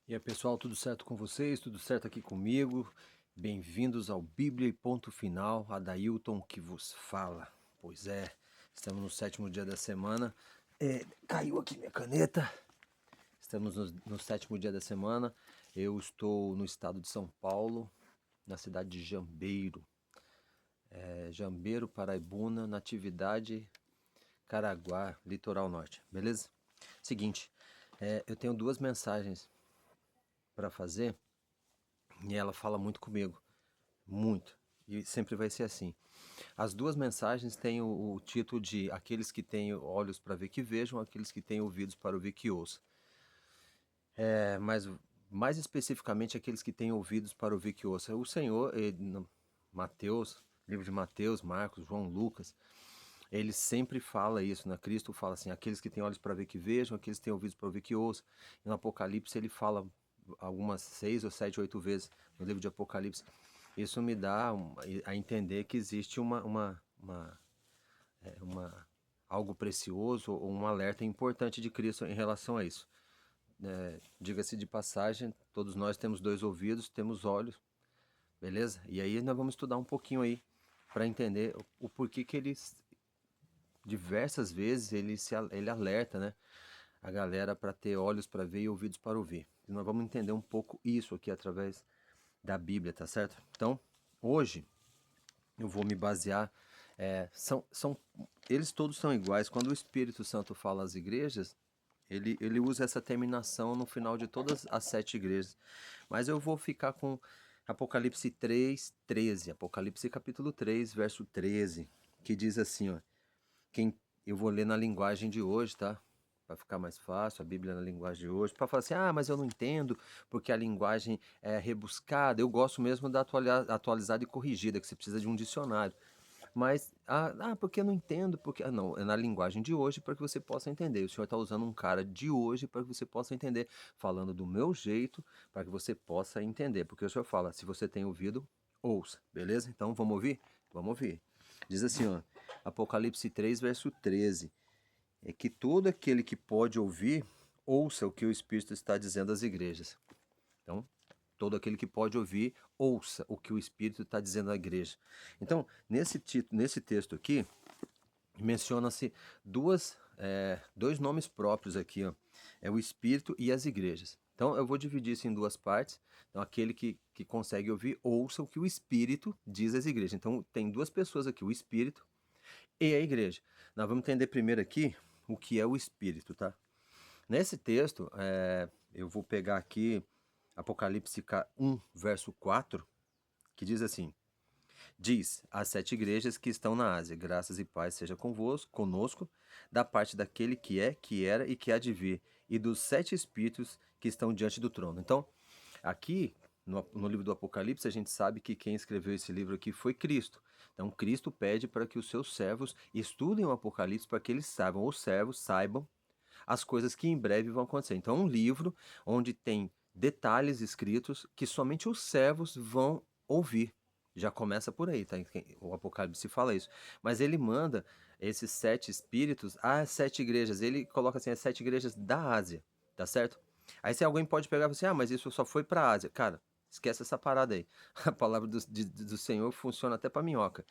E aí, pessoal, tudo certo com vocês? Tudo certo aqui comigo? Bem-vindos ao Bíblia e Ponto Final, Adailton que vos fala. Pois é, estamos no 7º dia da semana. Caiu aqui minha caneta. Estamos no 7º dia da semana. Eu estou no estado de São Paulo, na cidade de Jambeiro. Jambeiro, Paraibuna, Natividade, Caraguá, Litoral Norte. Beleza? Seguinte, eu tenho duas mensagens para fazer. E ela fala muito comigo, muito. E sempre vai ser assim. As duas mensagens têm o título de aqueles que têm olhos para ver que vejam, aqueles que têm ouvidos para ouvir que ouçam. Mas mais especificamente aqueles que têm ouvidos para ouvir que ouçam. O Senhor, Mateus, livro de Mateus, Marcos, João, Lucas, ele sempre fala isso, né? Cristo fala assim, aqueles que têm olhos para ver que vejam, aqueles que têm ouvidos para ouvir que ouçam. E no Apocalipse ele fala algumas 6 ou 7, 8 vezes no livro de Apocalipse. Isso me dá a entender que existe algo precioso ou um alerta importante de Cristo em relação a isso. Diga-se de passagem, todos nós temos dois ouvidos, temos olhos, beleza? E aí nós vamos estudar um pouquinho aí para entender o porquê que ele diversas vezes ele alerta, né, a galera para ter olhos para ver e ouvidos para ouvir. E nós vamos entender um pouco isso aqui através da Bíblia, tá certo? Então, hoje eu vou me basear, eles todos são iguais. Quando o Espírito Santo fala às igrejas, ele usa essa terminação no final de todas as 7 igrejas. Mas eu vou ficar com Apocalipse 3, 13. Apocalipse capítulo 3, verso 13, que diz assim, ó. Eu vou ler na linguagem de hoje, tá? Para ficar mais fácil, a Bíblia na linguagem de hoje. Para falar assim, mas eu não entendo porque a linguagem é rebuscada. Eu gosto mesmo da atualizada e corrigida, que você precisa de um dicionário. Mas, porque eu não entendo, porque... não, é na linguagem de hoje para que você possa entender. O Senhor está usando um cara de hoje para que você possa entender, falando do meu jeito para que você possa entender. Porque o Senhor fala, se você tem ouvido, ouça, beleza? Então, vamos ouvir? Vamos ouvir. Diz assim, ó, Apocalipse 3, verso 13, é que todo aquele que pode ouvir, ouça o que o Espírito está dizendo às igrejas. Então, todo aquele que pode ouvir, ouça o que o Espírito está dizendo à igreja. Então, nesse texto aqui, menciona-se dois nomes próprios aqui, ó. É o Espírito e as igrejas. Então, eu vou dividir isso em duas partes. Então, aquele que consegue ouvir, ouça o que o Espírito diz às igrejas. Então, tem duas pessoas aqui, o Espírito e a igreja. Nós vamos entender primeiro aqui o que é o Espírito, tá? Nesse texto, eu vou pegar aqui Apocalipse 1, verso 4, que diz assim: diz às 7 igrejas que estão na Ásia, graças e paz seja conosco, da parte daquele que é, que era e que há de vir, e dos 7 espíritos que estão diante do trono. Então, aqui no livro do Apocalipse, a gente sabe que quem escreveu esse livro aqui foi Cristo. Então, Cristo pede para que os seus servos estudem o Apocalipse para que eles saibam, os servos saibam as coisas que em breve vão acontecer. Então, é um livro onde tem detalhes escritos que somente os servos vão ouvir. Já começa por aí, tá? O Apocalipse fala isso. Mas ele manda esses 7 espíritos às 7 igrejas. Ele coloca assim, as 7 igrejas da Ásia, tá certo? Aí se alguém pode pegar e falar assim, mas isso só foi pra Ásia. Cara, esquece essa parada aí. A palavra do Senhor funciona até pra minhoca.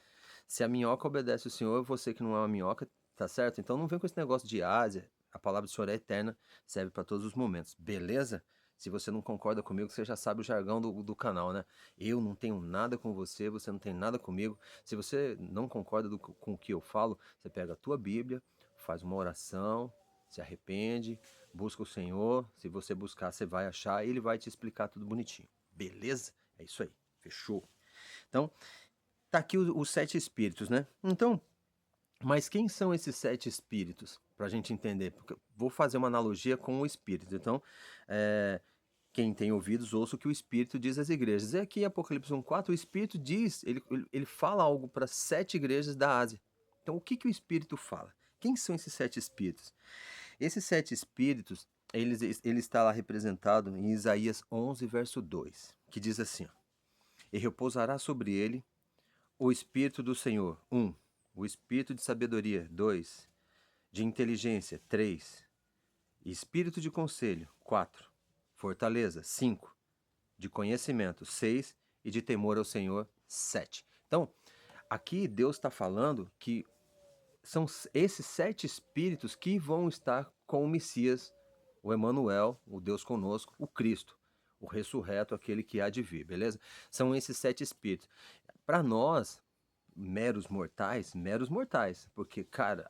Se a minhoca obedece o Senhor, você que não é uma minhoca, tá certo? Então não vem com esse negócio de Ásia. A palavra do Senhor é eterna, serve para todos os momentos. Beleza? Se você não concorda comigo, você já sabe o jargão do canal, né? Eu não tenho nada com você, você não tem nada comigo. Se você não concorda com o que eu falo, você pega a tua Bíblia, faz uma oração, se arrepende, busca o Senhor. Se você buscar, você vai achar e ele vai te explicar tudo bonitinho. Beleza? É isso aí. Fechou. Então, tá aqui os 7 espíritos, né? Então, mas quem são esses 7 espíritos? Para a gente entender. Porque vou fazer uma analogia com o espírito. Então, quem tem ouvidos, ouça o que o Espírito diz às igrejas. E aqui em Apocalipse 1,4, o Espírito diz, ele fala algo para 7 igrejas da Ásia. Então, o que o Espírito fala? Quem são esses 7 espíritos? Esses 7 espíritos, ele está lá representado em Isaías 11, verso 2, que diz assim, ó, e repousará sobre ele o Espírito do Senhor, 1. O Espírito de sabedoria, 2. De inteligência, 3. Espírito de conselho, 4. fortaleza. 5, de conhecimento. 6, e de temor ao Senhor. 7. Então, aqui Deus está falando que são esses 7 espíritos que vão estar com o Messias, o Emanuel, o Deus conosco, o Cristo, o ressurreto, aquele que há de vir, beleza? São esses 7 espíritos. Para nós, meros mortais, porque, cara,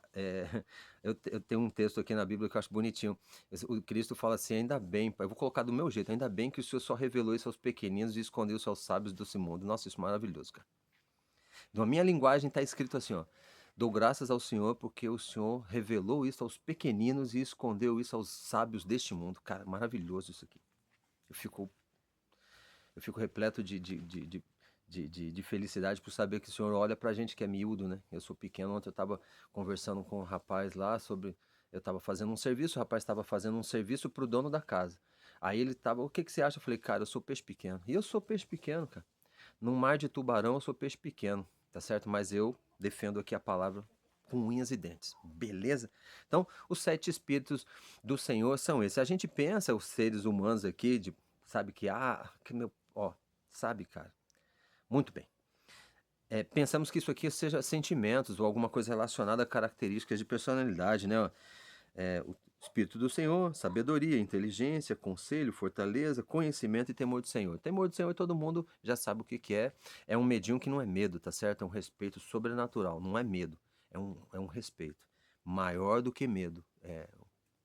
eu tenho um texto aqui na Bíblia que eu acho bonitinho. O Cristo fala assim: ainda bem, eu vou colocar do meu jeito, ainda bem que o Senhor só revelou isso aos pequeninos e escondeu isso aos sábios desse mundo. Nossa, isso é maravilhoso, cara. Na minha linguagem está escrito assim, ó: dou graças ao Senhor porque o Senhor revelou isso aos pequeninos e escondeu isso aos sábios deste mundo. Cara, maravilhoso isso aqui. Eu fico, eu fico repleto de felicidade por saber que o Senhor olha pra gente que é miúdo, né? Eu sou pequeno. Ontem eu estava conversando com um rapaz lá sobre... Eu estava fazendo um serviço, o rapaz estava fazendo um serviço pro dono da casa. Aí ele tava: o que que você acha? Eu falei: cara, eu sou peixe pequeno. E eu sou peixe pequeno, cara. Num mar de tubarão eu sou peixe pequeno, tá certo? Mas eu defendo aqui a palavra com unhas e dentes, beleza? Então, os 7 espíritos do Senhor são esses. A gente pensa, os seres humanos aqui, sabe que, sabe, cara, muito bem. Pensamos que isso aqui seja sentimentos ou alguma coisa relacionada a características de personalidade, né? O Espírito do Senhor, sabedoria, inteligência, conselho, fortaleza, conhecimento e temor do Senhor. Temor do Senhor todo mundo já sabe o que que é. É um medinho que não é medo, tá certo? É um respeito sobrenatural, não é medo. É um respeito. Maior do que medo.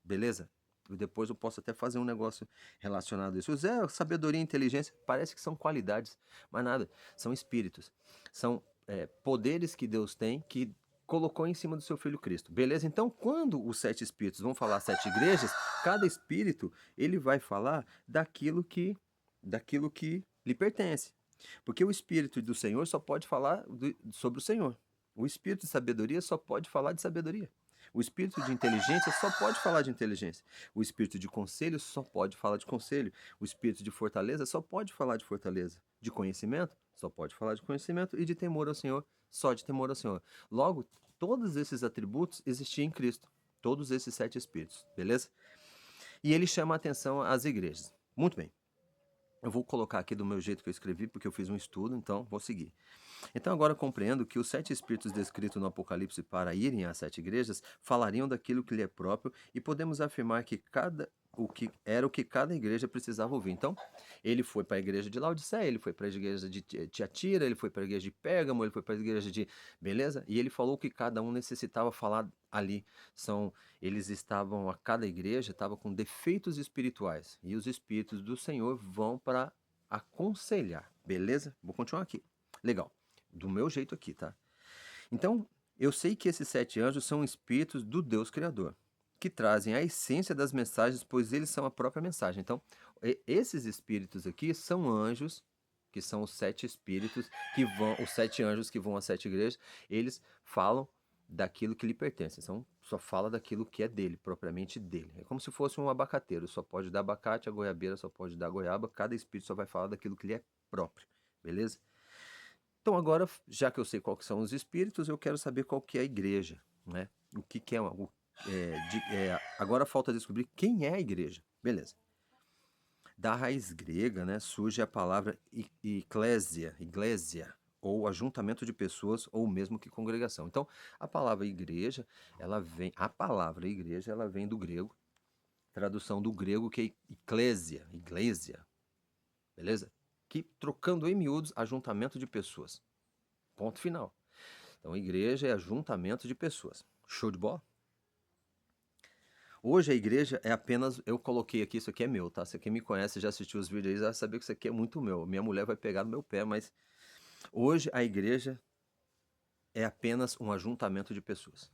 Beleza? Depois eu posso até fazer um negócio relacionado a isso. Sabedoria e inteligência parece que são qualidades, mas nada. São espíritos. São poderes que Deus tem que colocou em cima do seu filho Cristo. Beleza? Então, quando os 7 espíritos vão falar 7 igrejas, cada espírito ele vai falar daquilo que lhe pertence. Porque o espírito do Senhor só pode falar sobre o Senhor. O espírito de sabedoria só pode falar de sabedoria. O espírito de inteligência só pode falar de inteligência. O espírito de conselho só pode falar de conselho. O espírito de fortaleza só pode falar de fortaleza. De conhecimento só pode falar de conhecimento. E de temor ao Senhor, só de temor ao Senhor. Logo, todos esses atributos existiam em Cristo. Todos esses 7 espíritos, beleza? E ele chama a atenção às igrejas. Muito bem. Eu vou colocar aqui do meu jeito que eu escrevi, porque eu fiz um estudo, então vou seguir. Então agora eu compreendo que os 7 espíritos descritos no Apocalipse para irem às 7 igrejas falariam daquilo que lhe é próprio, e podemos afirmar que o que cada igreja precisava ouvir. Então, ele foi para a igreja de Laodiceia, ele foi para a igreja de Tiatira, ele foi para a igreja de Pérgamo, ele foi para a igreja de... Beleza? E ele falou que cada um necessitava falar ali. Eles estavam, a cada igreja estava com defeitos espirituais, e os espíritos do Senhor vão para aconselhar. Beleza? Vou continuar aqui. Legal. Do meu jeito aqui, tá? Então, eu sei que esses 7 anjos são espíritos do Deus Criador, que trazem a essência das mensagens, pois eles são a própria mensagem. Então, esses espíritos aqui são anjos, que são os 7 espíritos que vão, os 7 anjos que vão às 7 igrejas, eles falam daquilo que lhe pertence, só fala daquilo que é dele, propriamente dele. É como se fosse um abacateiro, só pode dar abacate, a goiabeira só pode dar goiaba, cada espírito só vai falar daquilo que lhe é próprio, beleza? Então agora, já que eu sei qual que são os espíritos, eu quero saber qual que é a igreja, né? O que que é, agora falta descobrir quem é a igreja. Beleza. Da raiz grega, né, surge a palavra iglesia, ou ajuntamento de pessoas, ou mesmo que congregação. Então, a palavra igreja, ela vem do grego, tradução do grego que é iglesia, beleza? Que, trocando em miúdos, ajuntamento de pessoas. Ponto final. Então, igreja é ajuntamento de pessoas. Show de bola? Hoje a igreja é apenas... Eu coloquei aqui, isso aqui é meu, tá? Se quem me conhece, já assistiu os vídeos aí, vai saber que isso aqui é muito meu. Minha mulher vai pegar no meu pé, mas... Hoje a igreja é apenas um ajuntamento de pessoas.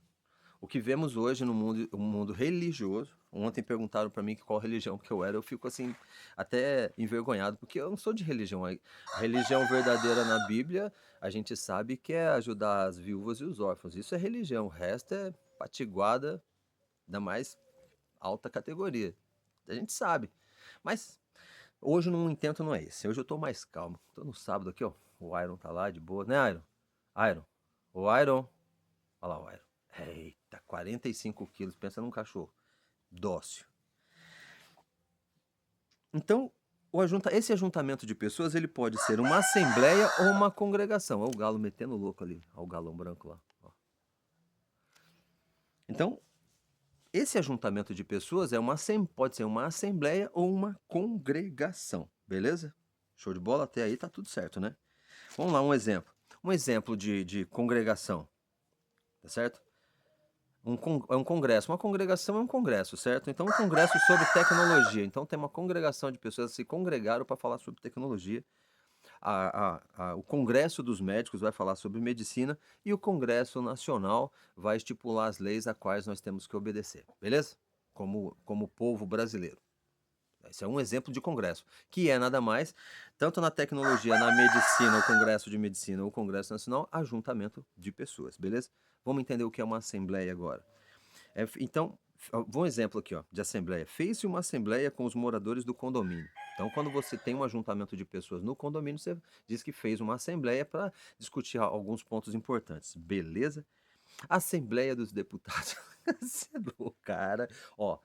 O que vemos hoje no mundo, um mundo religioso... Ontem perguntaram para mim qual religião que eu era, eu fico assim, até envergonhado, porque eu não sou de religião. A religião verdadeira na Bíblia, a gente sabe que é ajudar as viúvas e os órfãos. Isso é religião, o resto é patiguada da mais alta categoria. A gente sabe. Mas hoje o intento não é esse. Hoje eu tô mais calmo. Tô no sábado aqui, ó. O Iron tá lá de boa, né, Iron? Iron. O Iron. Olha lá o Iron. Eita, 45 quilos. Pensa num cachorro. Dócil. Então, esse ajuntamento de pessoas, ele pode ser uma assembleia ou uma congregação. Olha o galo metendo louco ali. Olha o galão branco lá. Ó. Então, esse ajuntamento de pessoas pode ser uma assembleia ou uma congregação. Beleza? Show de bola? Até aí tá tudo certo, né? Vamos lá, um exemplo. Um exemplo de congregação. Tá certo? É um congresso. Uma congregação é um congresso, certo? Então, um congresso sobre tecnologia. Então, tem uma congregação de pessoas que se congregaram para falar sobre tecnologia. O Congresso dos Médicos vai falar sobre medicina e o Congresso Nacional vai estipular as leis a quais nós temos que obedecer, beleza? Como povo brasileiro. Esse é um exemplo de congresso, que é nada mais, tanto na tecnologia, na medicina, o Congresso de Medicina ou o Congresso Nacional, ajuntamento de pessoas, beleza? Vamos entender o que é uma assembleia agora. Então, um exemplo aqui, ó, de assembleia. Fez-se uma assembleia com os moradores do condomínio. Então, quando você tem um ajuntamento de pessoas no condomínio, você diz que fez uma assembleia para discutir alguns pontos importantes. Beleza? Assembleia dos Deputados. Você é louco, cara. Ó,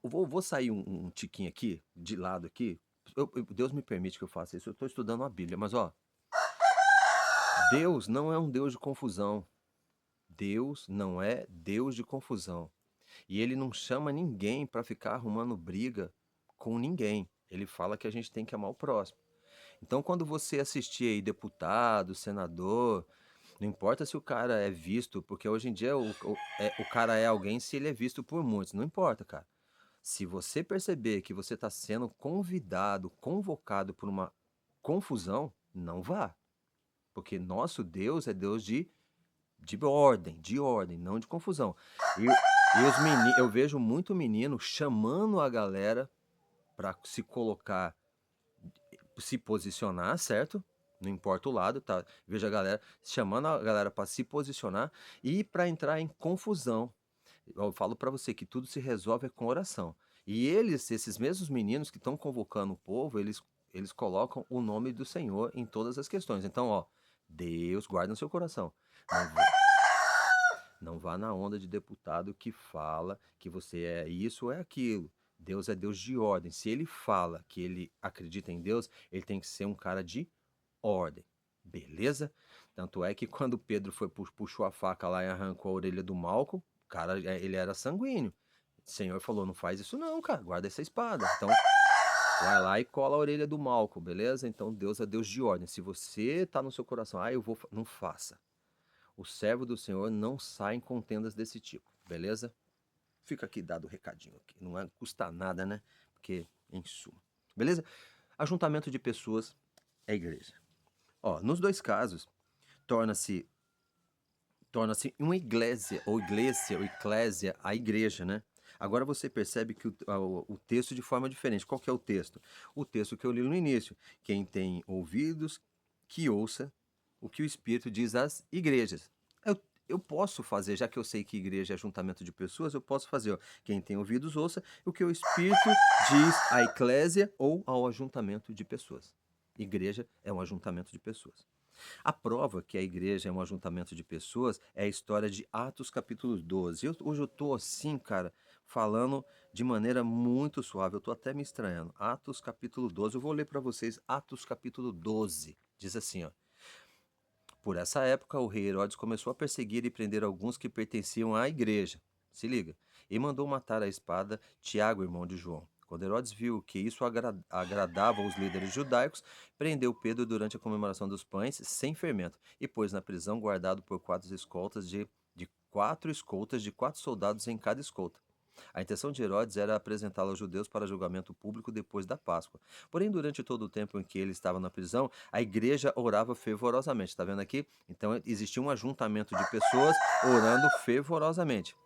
vou sair um tiquinho aqui, de lado aqui. Deus me permite que eu faça isso. Eu estou estudando a Bíblia, mas ó, Deus não é um Deus de confusão. Deus não é Deus de confusão. E ele não chama ninguém para ficar arrumando briga com ninguém. Ele fala que a gente tem que amar o próximo. Então, quando você assistir aí deputado, senador, não importa se o cara é visto, porque hoje em dia o cara é alguém se ele é visto por muitos. Não importa, cara. Se você perceber que você está sendo convidado, convocado por uma confusão, não vá. Porque nosso Deus é Deus de ordem, não de confusão. Eu vejo muito menino chamando a galera para se colocar, se posicionar, certo? Não importa o lado, tá? Vejo a galera chamando a galera para se posicionar e para entrar em confusão. Eu falo para você que tudo se resolve com oração. E esses mesmos meninos que estão convocando o povo, eles colocam o nome do Senhor em todas as questões. Então, ó, Deus guarda no seu coração. Não vá na onda de deputado que fala que você é isso ou é aquilo. Deus é Deus de ordem. Se ele fala que ele acredita em Deus, ele tem que ser um cara de ordem. Beleza? Tanto é que quando Pedro puxou a faca lá e arrancou a orelha do Malco, o cara, ele era sanguíneo. O Senhor falou: não faz isso não, cara, guarda essa espada. Então, vai lá e cola a orelha do Malco, beleza? Então, Deus é Deus de ordem. Se você tá no seu coração, eu vou, não faça. O servo do Senhor não sai em contendas desse tipo, beleza? Fica aqui dado o recadinho aqui. Não custa nada, né? Porque, em suma. Beleza? Ajuntamento de pessoas é igreja. Ó, nos dois casos, torna-se uma igreja, ou eclésia, a igreja, né? Agora você percebe que o texto de forma diferente. Qual que é o texto? O texto que eu li no início. Quem tem ouvidos, que ouça o que o Espírito diz às igrejas. Eu posso fazer, já que eu sei que igreja é juntamento de pessoas, eu posso fazer, ó, quem tem ouvidos, ouça o que o Espírito diz à eclésia ou ao ajuntamento de pessoas. Igreja é um ajuntamento de pessoas. A prova que a igreja é um ajuntamento de pessoas é a história de Atos capítulo 12. Hoje eu tô assim, cara, falando de maneira muito suave, eu tô até me estranhando. Atos capítulo 12, eu vou ler para vocês Atos capítulo 12. Diz assim, ó: por essa época, o rei Herodes começou a perseguir e prender alguns que pertenciam à igreja. Se liga. E mandou matar à espada Tiago, irmão de João. Quando Herodes viu que isso agradava aos líderes judaicos, prendeu Pedro durante a comemoração dos pães sem fermento e pôs na prisão guardado por quatro escoltas de 4 soldados em cada escolta. A intenção de Herodes era apresentá-lo aos judeus para julgamento público depois da Páscoa. Porém, durante todo o tempo em que ele estava na prisão, a igreja orava fervorosamente. Está vendo aqui? Então, existia um ajuntamento de pessoas orando fervorosamente.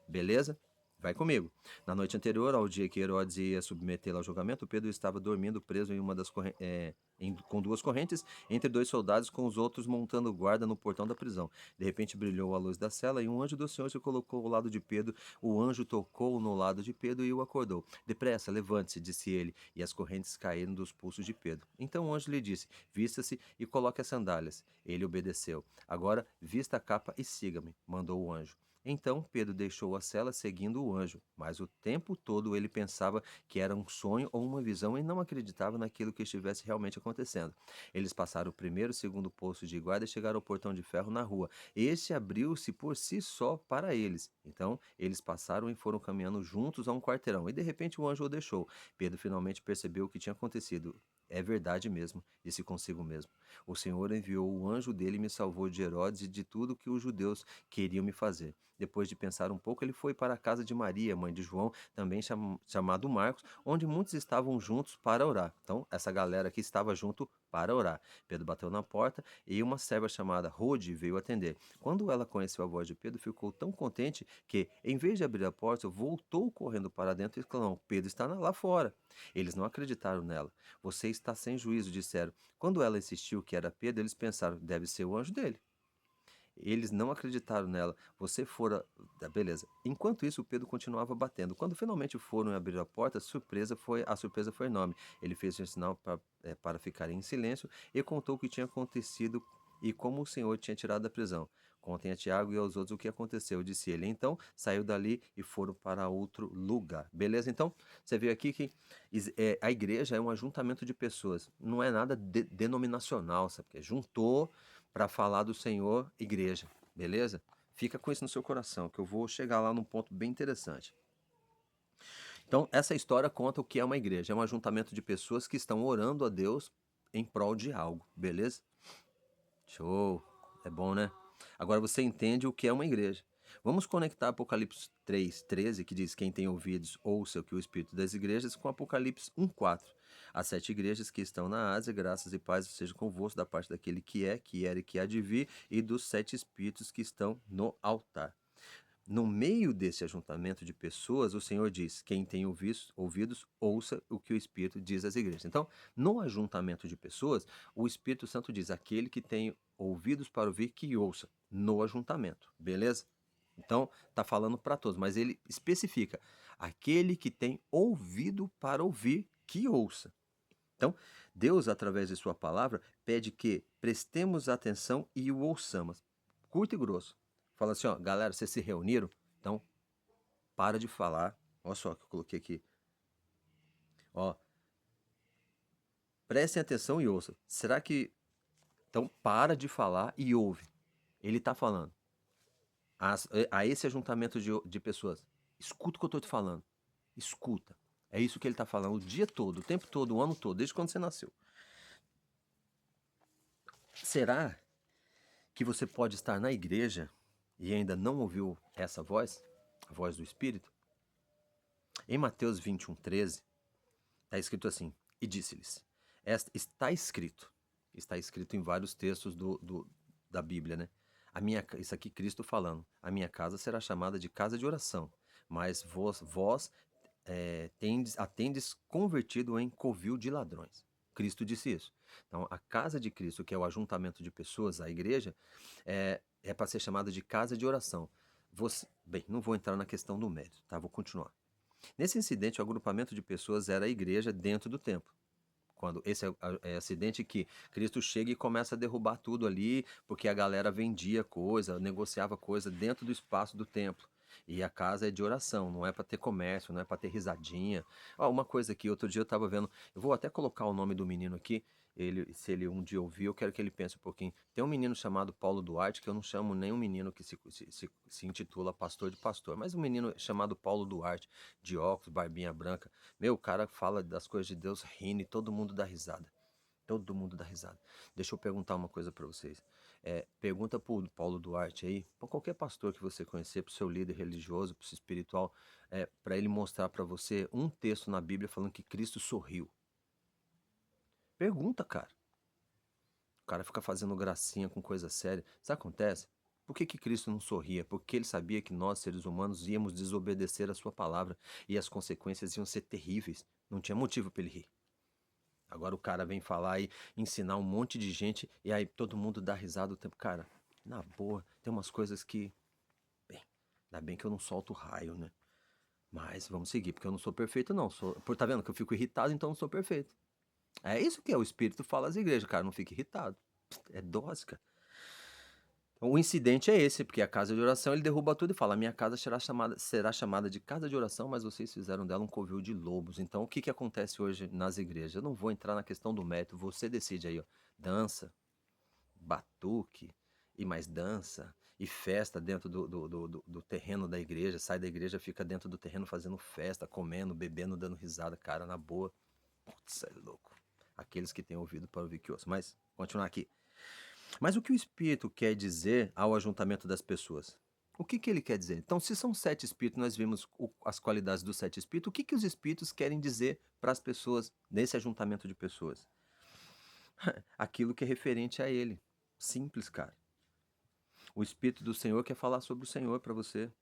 Beleza? Vai comigo. Na noite anterior, ao dia que Herodes ia submetê-lo ao julgamento, Pedro estava dormindo preso em uma das com 2 correntes, entre 2 soldados, com os outros montando guarda no portão da prisão. De repente brilhou a luz da cela e um anjo do Senhor se colocou ao lado de Pedro. O anjo tocou no lado de Pedro e o acordou. Depressa, levante-se, disse ele, e as correntes caíram dos pulsos de Pedro. Então o anjo lhe disse: vista-se e coloque as sandálias. Ele obedeceu. Agora, vista a capa e siga-me, mandou o anjo. Então Pedro deixou a cela seguindo o anjo, mas o tempo todo ele pensava que era um sonho ou uma visão e não acreditava naquilo que estivesse realmente acontecendo. Eles passaram o primeiro e segundo posto de guarda e chegaram ao portão de ferro na rua. Este abriu-se por si só para eles. Então eles passaram e foram caminhando juntos a um quarteirão, e de repente o anjo o deixou. Pedro finalmente percebeu o que tinha acontecido. É verdade mesmo, disse consigo mesmo. O Senhor enviou o anjo dele e me salvou de Herodes e de tudo que os judeus queriam me fazer. Depois de pensar um pouco, ele foi para a casa de Maria, mãe de João, também chamado Marcos, onde muitos estavam juntos para orar. Então, essa galera aqui estava junto para orar. Pedro bateu na porta e uma serva chamada Rode veio atender. Quando ela conheceu a voz de Pedro, ficou tão contente que, em vez de abrir a porta, voltou correndo para dentro e exclamou: Pedro está lá fora. Eles não acreditaram nela. Você está sem juízo, disseram. Quando ela insistiu que era Pedro, eles pensaram: deve ser o anjo dele. Eles não acreditaram nela. Você fora. Beleza. Enquanto isso, o Pedro continuava batendo. Quando finalmente foram abrir a porta, a surpresa foi enorme. Ele fez um sinal para ficarem em silêncio e contou o que tinha acontecido e como o Senhor tinha tirado da prisão. Contem a Tiago e aos outros o que aconteceu, disse ele. Então, saiu dali e foram para outro lugar. Beleza? Então, você vê aqui que a igreja é um ajuntamento de pessoas. Não é nada denominacional, sabe? Porque juntou para falar do Senhor, igreja, beleza? Fica com isso no seu coração, que eu vou chegar lá num ponto bem interessante. Então, essa história conta o que é uma igreja. É um ajuntamento de pessoas que estão orando a Deus em prol de algo, beleza? Show! É bom, né? Agora você entende o que é uma igreja. Vamos conectar Apocalipse 3:13, que diz: Quem tem ouvidos, ouça o que o Espírito das igrejas, com Apocalipse 1:4. As 7 igrejas que estão na Ásia, graças e paz sejam convosco da parte daquele que é, que era e que há de vir, e dos 7 Espíritos que estão no altar. No meio desse ajuntamento de pessoas, o Senhor diz: quem tem ouvidos, ouça o que o Espírito diz às igrejas. Então, no ajuntamento de pessoas, o Espírito Santo diz: aquele que tem ouvidos para ouvir, que ouça. No ajuntamento, beleza? Então, tá falando para todos, mas ele especifica: aquele que tem ouvido para ouvir, que ouça. Então, Deus, através de sua palavra, pede que prestemos atenção e o ouçamos. Curto e grosso. Fala assim, ó, galera, vocês se reuniram? Então, para de falar. Olha só o que eu coloquei aqui. Ó, prestem atenção e ouçam. Será que... Então, para de falar e ouve. Ele está falando a esse ajuntamento de pessoas. Escuta o que eu estou te falando. Escuta. É isso que ele está falando o dia todo, o tempo todo, o ano todo, desde quando você nasceu. Será que você pode estar na igreja e ainda não ouviu essa voz, a voz do Espírito? Em Mateus 21:13, está escrito assim: E disse-lhes, está escrito em vários textos da Bíblia, né? Isso aqui Cristo falando: a minha casa será chamada de casa de oração, mas vós a tendes convertido em covil de ladrões. Cristo disse isso. Então, a casa de Cristo, que é o ajuntamento de pessoas, a igreja, é para ser chamada de casa de oração. Bem, não vou entrar na questão do mérito, tá? Vou continuar. Nesse incidente, o agrupamento de pessoas era a igreja dentro do templo. Quando esse é acidente que Cristo chega e começa a derrubar tudo ali, porque a galera vendia coisa, negociava coisa dentro do espaço do templo. E a casa é de oração, não é para ter comércio, não é para ter risadinha. Uma coisa que outro dia eu estava vendo, eu vou até colocar o nome do menino aqui, se ele um dia ouvir, eu quero que ele pense um pouquinho. Tem um menino chamado Paulo Duarte, que eu não chamo nenhum menino que se intitula pastor de pastor, mas um menino chamado Paulo Duarte, de óculos, barbinha branca. Meu, o cara fala das coisas de Deus rindo e todo mundo dá risada. Todo mundo dá risada. Deixa eu perguntar uma coisa para vocês. Pergunta pro Paulo Duarte aí, para qualquer pastor que você conhecer, pro seu líder religioso, pro seu espiritual, para ele mostrar para você um texto na Bíblia falando que Cristo sorriu. Pergunta, cara. O cara fica fazendo gracinha com coisa séria. Sabe o que acontece? Por que Cristo não sorria? Porque ele sabia que nós, seres humanos, íamos desobedecer a sua palavra e as consequências iam ser terríveis. Não tinha motivo para ele rir. Agora o cara vem falar e ensinar um monte de gente e aí todo mundo dá risada o tempo. Cara, na boa, tem umas coisas que... Bem, ainda bem que eu não solto raio, né? Mas vamos seguir, porque eu não sou perfeito não. Tá vendo que eu fico irritado, então eu não sou perfeito. É isso que é, o Espírito fala às igrejas, cara, não fique irritado. É dose, cara. O incidente é esse, porque a casa de oração ele derruba tudo e fala: minha casa será chamada de casa de oração, mas vocês fizeram dela um covil de lobos. Então, o que que acontece hoje nas igrejas? Eu não vou entrar na questão do mérito, você decide aí, ó. Dança, batuque, e mais dança, e festa dentro do terreno da igreja. Sai da igreja, fica dentro do terreno fazendo festa, comendo, bebendo, dando risada, cara, na boa. Putz, é louco. Aqueles que têm ouvido para ouvir que ouçam. Mas, continuar aqui. Mas o que o Espírito quer dizer ao ajuntamento das pessoas? O que que ele quer dizer? Então, se são 7 espíritos, nós vimos as qualidades dos 7 espíritos, o que que os espíritos querem dizer para as pessoas nesse ajuntamento de pessoas? Aquilo que é referente a ele. Simples, cara. O Espírito do Senhor quer falar sobre o Senhor para você.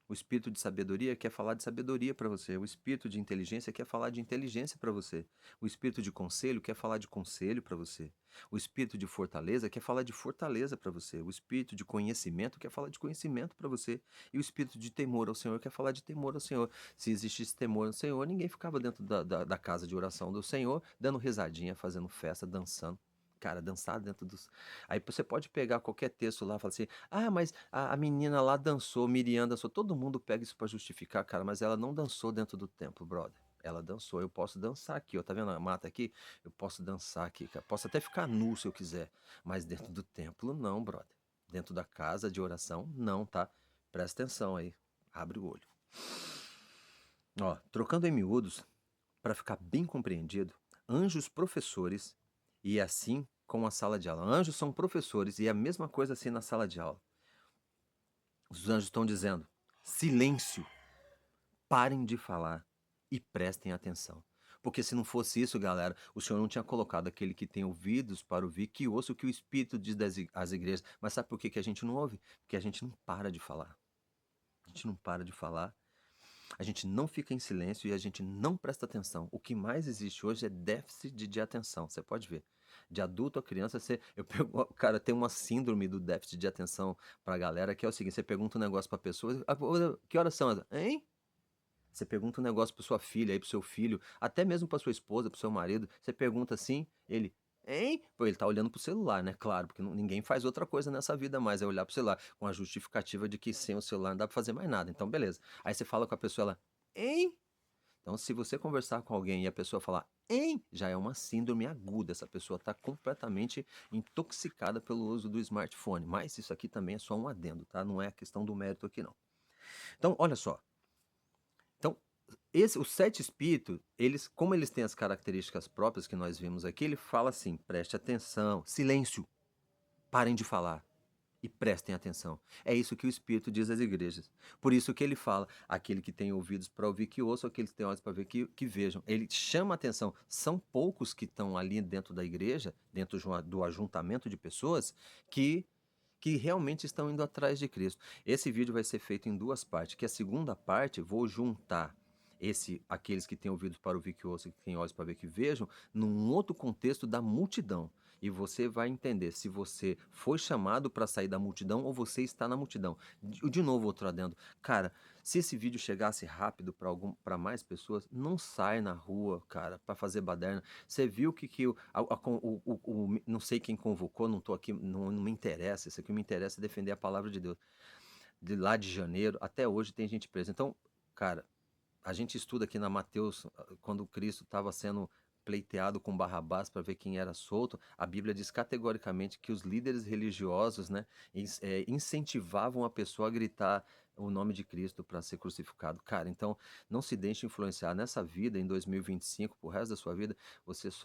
O espírito de sabedoria quer falar de sabedoria para você. O espírito de inteligência quer falar de inteligência para você. O espírito de conselho quer falar de conselho para você. O espírito de fortaleza quer falar de fortaleza para você. O espírito de conhecimento quer falar de conhecimento para você. E o espírito de temor ao Senhor quer falar de temor ao Senhor. Se existisse temor ao Senhor, ninguém ficava dentro da casa de oração do Senhor, dando risadinha, fazendo festa, dançando. Cara, dançar dentro dos. Aí você pode pegar qualquer texto lá e falar assim: ah, mas a menina lá dançou, Miriam dançou. Todo mundo pega isso pra justificar, cara, mas ela não dançou dentro do templo, brother. Ela dançou, eu posso dançar aqui, ó. Tá vendo a mata aqui? Eu posso dançar aqui, cara. Posso até ficar nu se eu quiser, mas dentro do templo, não, brother. Dentro da casa de oração, não, tá? Presta atenção aí. Abre o olho. Ó, trocando em miúdos, para ficar bem compreendido, anjos professores e assim com a sala de aula. Anjos são professores e é a mesma coisa assim na sala de aula. Os anjos estão dizendo: silêncio, parem de falar e prestem atenção. Porque se não fosse isso, galera, o Senhor não tinha colocado aquele que tem ouvidos para ouvir, que ouça o que o Espírito diz às igrejas. Mas sabe por que que a gente não ouve? Porque a gente não para de falar. A gente não para de falar, a gente não fica em silêncio e a gente não presta atenção. O que mais existe hoje é déficit de atenção. Você pode ver. De adulto a criança, cara, tem uma síndrome do déficit de atenção pra galera, que é o seguinte: você pergunta um negócio pra pessoa: que horas são? Hein? Você pergunta um negócio pra sua filha, aí pro seu filho, até mesmo pra sua esposa, pro seu marido, você pergunta assim, ele, hein? Pô, ele tá olhando pro celular, né? Claro, porque ninguém faz outra coisa nessa vida mais, é olhar pro celular, com a justificativa de que sem o celular não dá pra fazer mais nada. Então, beleza. Aí você fala com a pessoa, ela, hein? Então, se você conversar com alguém e a pessoa falar, hein? Já é uma síndrome aguda. Essa pessoa tá completamente intoxicada pelo uso do smartphone. Mas isso aqui também é só um adendo, tá? Não é a questão do mérito aqui, não. Então, olha só. Então, os 7 espíritos, eles, como eles têm as características próprias que nós vimos aqui, ele fala assim: preste atenção, silêncio, parem de falar e prestem atenção. É isso que o Espírito diz às igrejas. Por isso que ele fala: aquele que tem ouvidos para ouvir, que ouçam, aqueles que têm olhos para ver, que vejam. Ele chama a atenção. São poucos que estão ali dentro da igreja, dentro do ajuntamento de pessoas, que realmente estão indo atrás de Cristo. Esse vídeo vai ser feito em 2 partes, que a segunda parte vou juntar aqueles que têm ouvidos para ouvir que ouçam, que têm olhos para ver que vejam, num outro contexto da multidão. E você vai entender se você foi chamado para sair da multidão ou você está na multidão. De novo, outro adendo. Cara, se esse vídeo chegasse rápido para mais pessoas, não sai na rua, cara, para fazer baderna. Você viu que não sei quem convocou, não tô aqui, não me interessa. Isso aqui me interessa é defender a palavra de Deus. De lá de janeiro até hoje tem gente presa. Então, cara, a gente estuda aqui na Mateus, quando Cristo estava sendo pleiteado com Barrabás para ver quem era solto, a Bíblia diz categoricamente que os líderes religiosos, né, incentivavam a pessoa a gritar o nome de Cristo para ser crucificado. Cara, então não se deixe influenciar nessa vida, em 2025, pro resto da sua vida,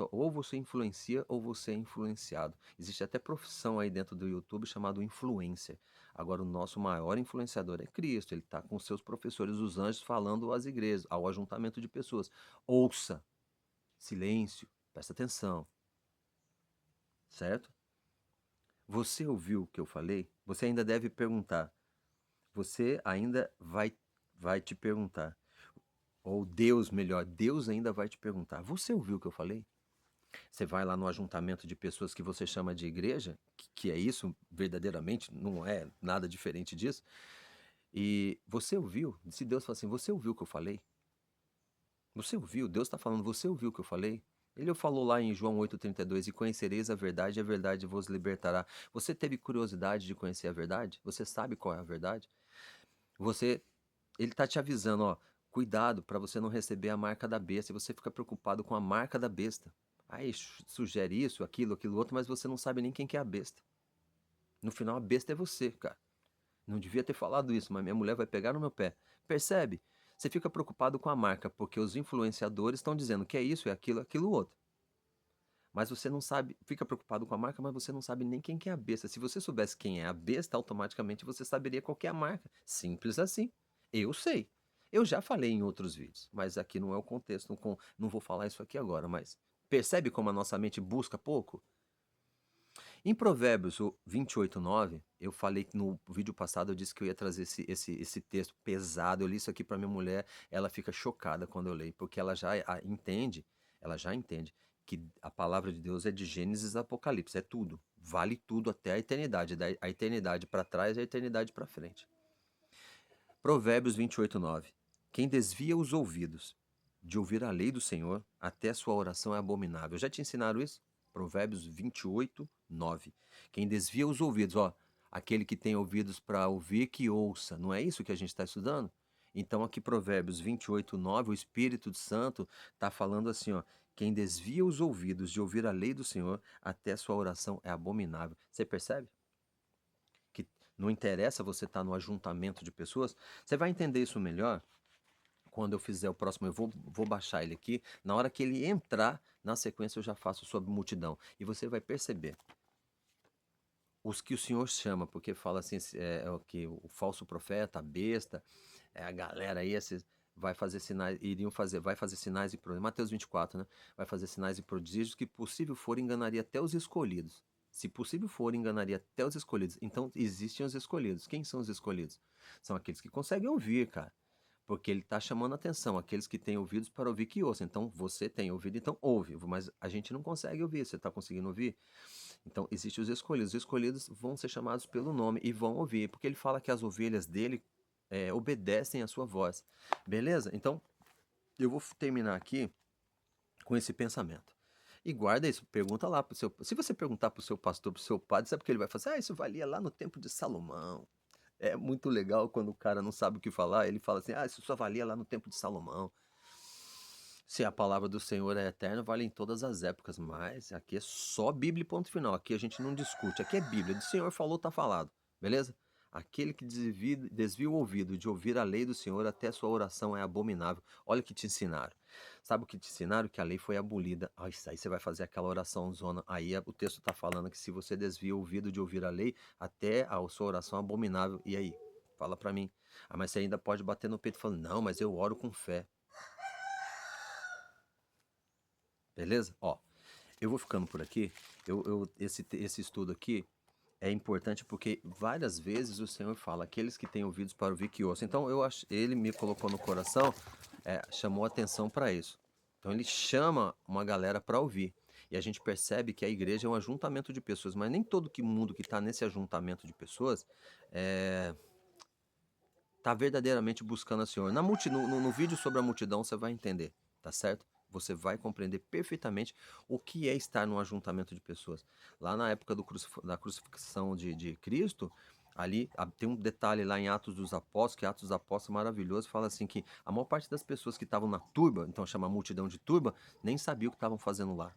ou você influencia ou você é influenciado. Existe até profissão aí dentro do YouTube chamado influencer. Agora, o nosso maior influenciador é Cristo. Ele está com seus professores, os anjos, falando às igrejas, ao ajuntamento de pessoas. Ouça, silêncio, presta atenção, certo? Você ouviu o que eu falei? Você ainda deve perguntar. Você ainda vai te perguntar. Ou Deus, melhor, Deus ainda vai te perguntar. Você ouviu o que eu falei? Você vai lá no ajuntamento de pessoas que você chama de igreja, que é isso verdadeiramente, não é nada diferente disso. E você ouviu? Se Deus fala assim, você ouviu o que eu falei? Você ouviu? Deus está falando, você ouviu o que eu falei? Ele falou lá em João 8,32, e conhecereis a verdade vos libertará. Você teve curiosidade de conhecer a verdade? Você sabe qual é a verdade? Você, ele tá te avisando, ó, cuidado para você não receber a marca da besta, e você fica preocupado com a marca da besta. Aí sugere isso, aquilo outro, mas você não sabe nem quem que é a besta. No final, a besta é você, cara. Não devia ter falado isso, mas minha mulher vai pegar no meu pé. Percebe? Você fica preocupado com a marca, porque os influenciadores estão dizendo que é isso, é aquilo, aquilo outro. Mas você não sabe, fica preocupado com a marca, mas você não sabe nem quem que é a besta. Se você soubesse quem é a besta, automaticamente você saberia qual que é a marca. Simples assim. Eu sei. Eu já falei em outros vídeos, mas aqui não é o contexto, não vou falar isso aqui agora, mas percebe como a nossa mente busca pouco? Em Provérbios 28:9, eu falei que no vídeo passado, eu disse que eu ia trazer esse texto pesado. Eu li isso aqui para minha mulher, ela fica chocada quando eu leio, porque ela já entende que a palavra de Deus é de Gênesis a Apocalipse, é tudo, vale tudo até a eternidade, a eternidade para trás e a eternidade para frente. Provérbios 28:9. Quem desvia os ouvidos de ouvir a lei do Senhor, até sua oração é abominável. Já te ensinaram isso? Provérbios 28:9. Quem desvia os ouvidos, ó, aquele que tem ouvidos para ouvir, que ouça. Não é isso que a gente está estudando? Então, aqui, Provérbios 28:9, o Espírito Santo está falando assim, ó. Quem desvia os ouvidos de ouvir a lei do Senhor, até sua oração é abominável. Você percebe? Que não interessa você estar no ajuntamento de pessoas. Você vai entender isso melhor quando eu fizer o próximo. Eu vou baixar ele aqui. Na hora que ele entrar, na sequência eu já faço sobre multidão. E você vai perceber os que o Senhor chama, porque fala assim, é o que o falso profeta, a besta, a galera aí, vai fazer sinais, vai fazer sinais e prodígios. Mateus 24, né? Vai fazer sinais e prodígios que, possível for, enganaria até os escolhidos. Se possível for, enganaria até os escolhidos. Então, existem os escolhidos. Quem são os escolhidos? São aqueles que conseguem ouvir, cara. Porque ele está chamando a atenção, aqueles que têm ouvidos para ouvir que ouçam. Então, você tem ouvido, então ouve. Mas a gente não consegue ouvir. Você está conseguindo ouvir? Então, existem os escolhidos. Os escolhidos vão ser chamados pelo nome e vão ouvir. Porque ele fala que as ovelhas dele obedecem à sua voz. Beleza? Então, eu vou terminar aqui com esse pensamento. E guarda isso, pergunta lá pro seu. Se você perguntar pro seu pastor, pro seu padre, sabe o que ele vai fazer? Ah, isso valia lá no tempo de Salomão. É muito legal quando o cara não sabe o que falar, ele fala assim: ah, isso só valia lá no tempo de Salomão. Se a palavra do Senhor é eterna, vale em todas as épocas, mas aqui é só Bíblia e ponto final. Aqui a gente não discute, aqui é Bíblia. Do Senhor falou, tá falado, beleza? Aquele que desvia o ouvido de ouvir a lei do Senhor, até sua oração é abominável. Olha o que te ensinaram. Sabe o que te ensinaram? Que a lei foi abolida. Aí você vai fazer aquela oração zona. Aí o texto está falando que se você desvia o ouvido de ouvir a lei, até a sua oração é abominável. E aí? Fala para mim. Ah, mas você ainda pode bater no peito falando, não, mas eu oro com fé. Beleza? Ó, eu vou ficando por aqui. Esse estudo aqui é importante porque várias vezes o Senhor fala, aqueles que têm ouvidos para ouvir que ouçam. Então ele me colocou no coração, chamou atenção para isso. Então ele chama uma galera para ouvir. E a gente percebe que a igreja é um ajuntamento de pessoas, mas nem todo mundo que está nesse ajuntamento de pessoas está verdadeiramente buscando o Senhor. No vídeo sobre a multidão você vai entender, tá certo? Você vai compreender perfeitamente o que é estar num ajuntamento de pessoas. Lá na época da crucifixão de Cristo, ali tem um detalhe lá em Atos dos Apóstolos, que Atos dos Apóstolos é maravilhoso, fala assim que a maior parte das pessoas que estavam na turba, então chama multidão de turba, nem sabia o que estavam fazendo lá.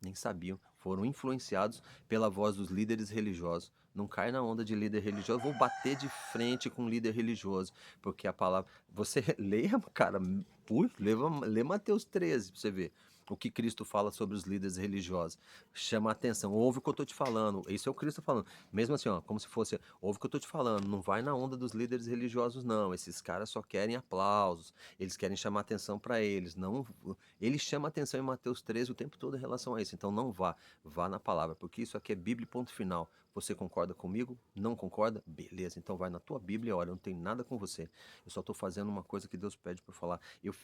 Nem sabiam, foram influenciados pela voz dos líderes religiosos. Não cai na onda de líder religioso, vou bater de frente com um líder religioso, porque a palavra. Você leia, cara, lê Mateus 13 pra você ver o que Cristo fala sobre os líderes religiosos. Chama a atenção, ouve o que eu tô te falando. Isso é o Cristo falando. Mesmo assim, ó, como se fosse, ouve o que eu tô te falando. Não vai na onda dos líderes religiosos, não. Esses caras só querem aplausos. Eles querem chamar atenção para eles. Não, ele chama atenção em Mateus 13 o tempo todo em relação a isso. Então não vá na palavra, porque isso aqui é Bíblia, ponto final. Você concorda comigo? Não concorda? Beleza, então vai na tua Bíblia e olha, eu não tenho nada com você. Eu só estou fazendo uma coisa que Deus pede para falar.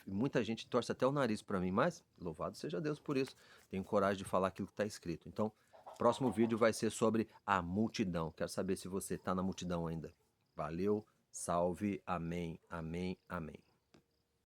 Muita gente torce até o nariz para mim, mas louvado seja Deus por isso. Tenho coragem de falar aquilo que está escrito. Então, próximo vídeo vai ser sobre a multidão. Quero saber se você está na multidão ainda. Valeu, salve, amém, amém, amém.